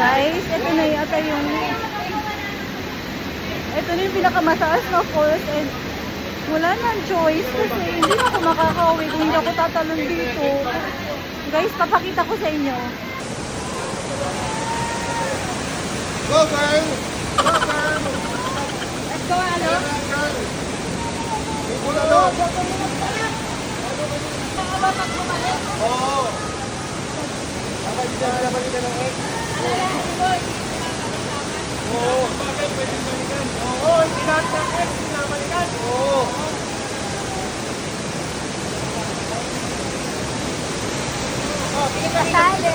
Guys, ito na yata yung pinakamataas na falls and wala nang choice kasi hindi ako makakauwi kung hindi ako tatalon dito. Guys, papakita ko sa inyo. Go, girl! Go, girl! Let's go, Alo. Wala na! Oo! Nakabalik ka ng X. Oo! Bakit pwede balikan? Oo! Hindi lahat ng X pinabalikan! Oo! Kasali.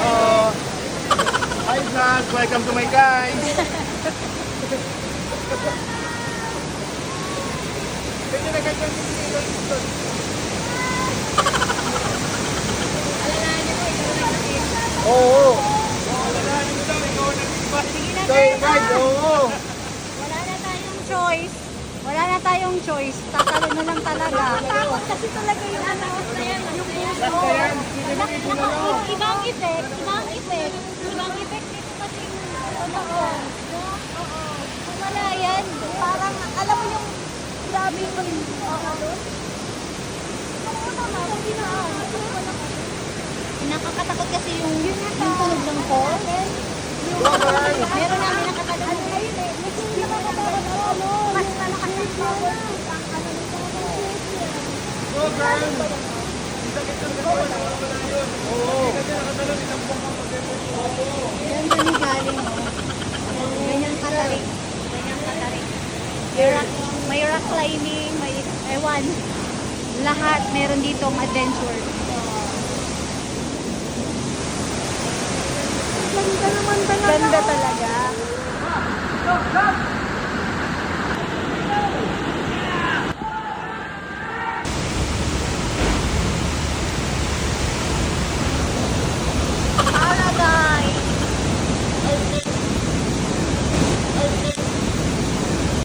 Hi vlogs! Welcome to my guys! Pwede na ganyan yung pinilo dito. Oo! Alalahanin mo daw, ikaw ang nagsipa. Sige na, Ikaw yung guys. guide, oo! Wala na tayong choice. Wala na tayong choice. Tatalo na lang talaga. Takot kasi talaga yung ano, yung puso. Ibang effect dito kasi ano ko. Wala yan. Parang, alam mo yung grabe yung nakakatakot kasi yung tunog ng call. Meron namin nakakatakot. Mas nakakatakot. Go girl! Isakit yung gawa, nakawala yun. Oo! Kasi nakatalon, isang buwan kang mag-report. Yan kami galing, oh. Ganyan katarik. Ganyan katarik. May rock climbing, may ewan. Lahat meron ditong adventure. Ganda naman talaga. Ganda talaga.